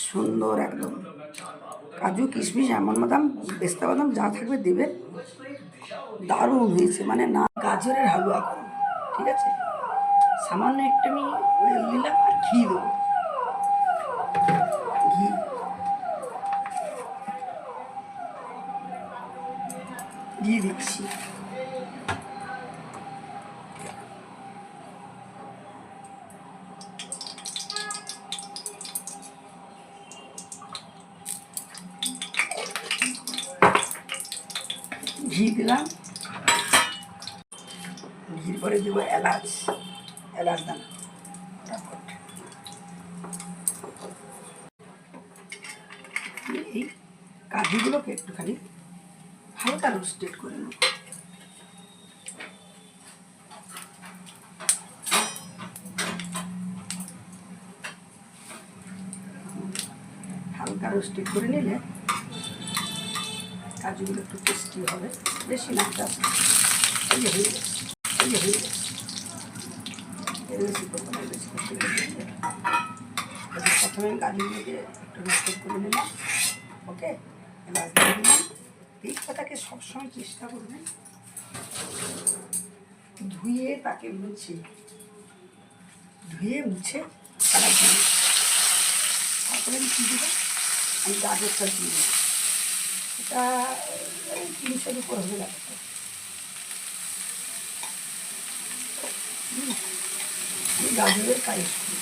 সুন্দর একদম কাজু কিশমিশ এমন বাদাম পেস্তা বাদাম যা থাকবে দেবেন। দারুণ হয়েছে, মানে না গাজরের হালুয়া করুন, ঠিক আছে। সামান্য একটু আমি অয়েল দিলাম আর ঘি দেবো, ঘি দিয়ে দিচ্ছি। ঘি দিলাম, ঘির পরে দেবো এলাচ, এলাচ দানা এই কাজুগুলোকে একটুখানি হালকা রোস্টেড করে নেব। হালকা রোস্টেড করে নিলে কাজুগুলো একটু টেস্টি হবে, বেশি না জাস্ট এই যে হয়ে গেছে, এই যে হয়ে গেছে। এর বেশি করবো না, বেশি করতে প্রথমে কাজুগুলোকে একটু রোস্টেড করে নিলাম। ওকে, এবার দিয়ে দিলাম। তেজপাতাকে সবসময় চেষ্টা করবেন ধুয়ে তাকে মুছে, ধুয়ে মুছে তারা দিয়ে তারপরে আমি কী দেবো, আমি গাজরটা দিয়ে দেবো। এটা 300-এর উপর হয়ে যাবে। আমি গাজরের পায়েস করি।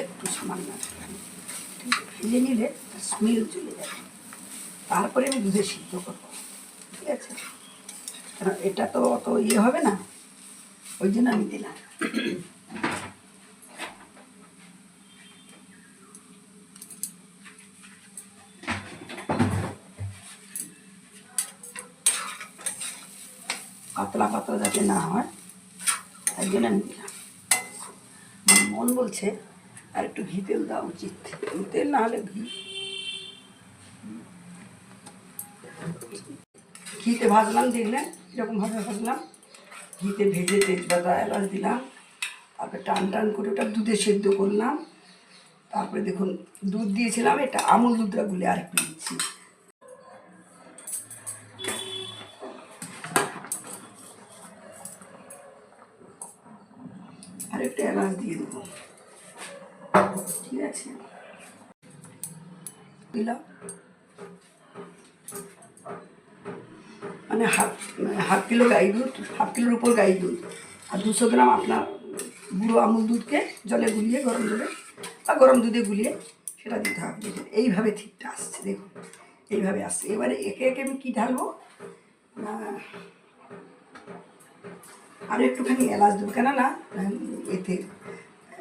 একটু সামান্য ভেজে নিলে স্মেল চলে যাবে। তারপরে আমি দুধে সিদ্ধ করবো, ঠিক আছে। কারণ এটা তো অত ইয়ে হবে না, ওই জন্য আমি দিলাম। পাতলা পাতলা যাতে না হয় তাই জন্য আমি দিলাম। আমার মন বলছে আর একটু ঘি তেল দেওয়া উচিত, তেল না হলে ঘি। ঘিতে ভাজলাম, দেখলেন কীরকমভাবে ভাজলাম। ঘিতে ভেজে তেজপাতা এলাচ দিলাম, তারপরে টান টান করে ওটা দুধে সেদ্ধ করলাম। তারপরে দেখুন দুধ দিয়েছিলাম, এটা আমুল দুধটা গুলে আর একটু দিচ্ছি। আর একটা এলাচ দিয়ে দেবো, ঠিক আছে। দিলাম মানে হাফ কিলো গাই দুধ, হাফ কিলোর উপর গাই দুধ, আর 200 গ্রাম আপনার গুঁড়ো আমুল দুধকে জলে গুলিয়ে, গরম জলে বা গরম দুধে গুলিয়ে সেটা দিতে হবে। দেখুন এইভাবে ঠিকটা আসছে, দেখুন এইভাবে আসছে। এবারে একে একে আমি কী ঢালবো, আর একটুখানি এলাচ দেবো, কেননা এতে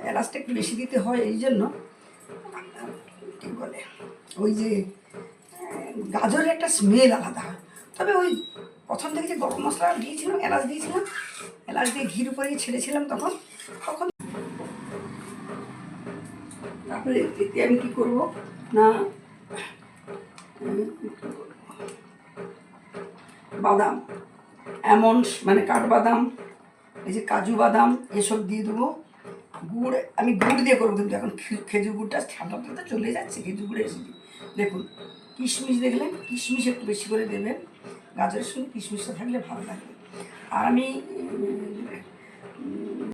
এলাচটা একটু বেশি দিতে হয়, এই জন্য কী বলে ওই যে গাজরের একটা স্মেল আলাদা হয়। তবে ওই প্রথম থেকে যে গরম মশলা দিয়েছিলাম, এলাচ দিয়েছিলাম, এলাচ দিয়ে ঘির উপরেই ছেড়েছিলাম, তখন তারপরে এতে আমি কী করবো না, বাদাম, অ্যালমন্ড মানে কাঠবাদাম, এই যে কাজু বাদাম, এসব দিয়ে দেবো। গুড় আমি গুড় দিয়ে করবো, কিন্তু এখন খেজুর গুড়টা ঠান্ডা তো চলে যাচ্ছে, খেজুর গুড়ে এসে দেখুন। কিশমিশ দেখলেন, কিশমিশ একটু বেশি করে দেবেন, গাজরের সঙ্গে কিশমিশটা থাকলে ভালো লাগবে। আর আমি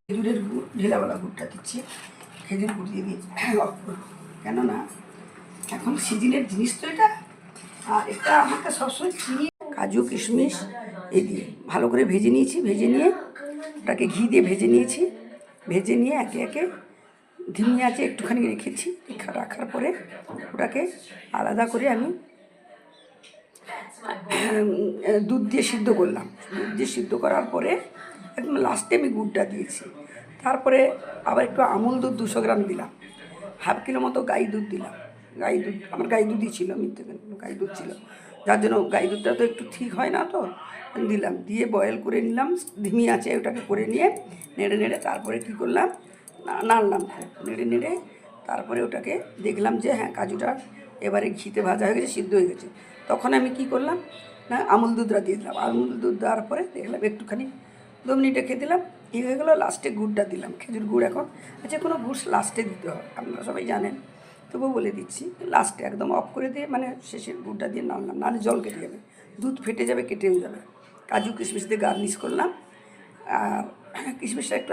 খেজুরের গুড়, ঢেলাওয়ালা গুড়টা দিচ্ছি, খেজুর গুড় দিয়ে দিচ্ছি অফ করবো, কেননা এখন সিজনের জিনিস তো এটা। আর এটা আমাকে সবসময় চিনি, কাজু কিশমিশ এই দিয়ে ভালো করে ভেজে নিয়েছি, ভেজে নিয়ে ওটাকে ঘি দিয়ে ভেজে নিয়েছি, ভেজে নিয়ে একে একে ধিমি আঁচে একটুখানি রেখেছি। রাখার পরে ওটাকে আলাদা করে আমি দুধ দিয়ে সিদ্ধ করলাম। দুধ দিয়ে সিদ্ধ করার পরে একদম লাস্টে আমি গুড়টা দিয়েছি। তারপরে আবার একটু আমুল দুধ 200 গ্রাম দিলাম, হাফ কিলো মতো গাই দুধ দিলাম। গাই দুধ আমার গাই দুধই ছিল, মিথ্যে গাই দুধ ছিল, যার জন্য গাই দুধটা তো একটু ঠিক হয় না, তো দিলাম। দিয়ে বয়েল করে নিলাম ধিমি আঁচে, ওটাকে করে নিয়ে নেড়ে নেড়ে তারপরে কী করলাম, নাড়লাম, নেড়ে নেড়ে তারপরে ওটাকে দেখলাম যে হ্যাঁ কাজুটা এবারে ঘিতে ভাজা হয়ে গেছে, সিদ্ধ হয়ে গেছে। তখন আমি কি করলাম না, আমুল দুধটা দিয়ে দিলাম। আমুল দুধ দেওয়ার পরে দেখলাম একটুখানি 2 মিনিট রেখে দিলাম, হয়ে গেলো। লাস্টে গুড়টা দিলাম, খেজুর গুড়। এখন আচ্ছা, কোনো গুড় লাস্টে দিতে হয়, আপনারা সবাই জানেন, তবুও বলে দিচ্ছি। লাস্টে একদম অফ করে দিয়ে মানে শেষে গুড়টা দিয়ে নামলাম, নাহলে জল কেটে যাবে, দুধ ফেটে যাবে, কেটেও যাবে। কাজু কিশমিশ দিয়ে গার্নিশ করলাম। আর কিশমিশটা একটু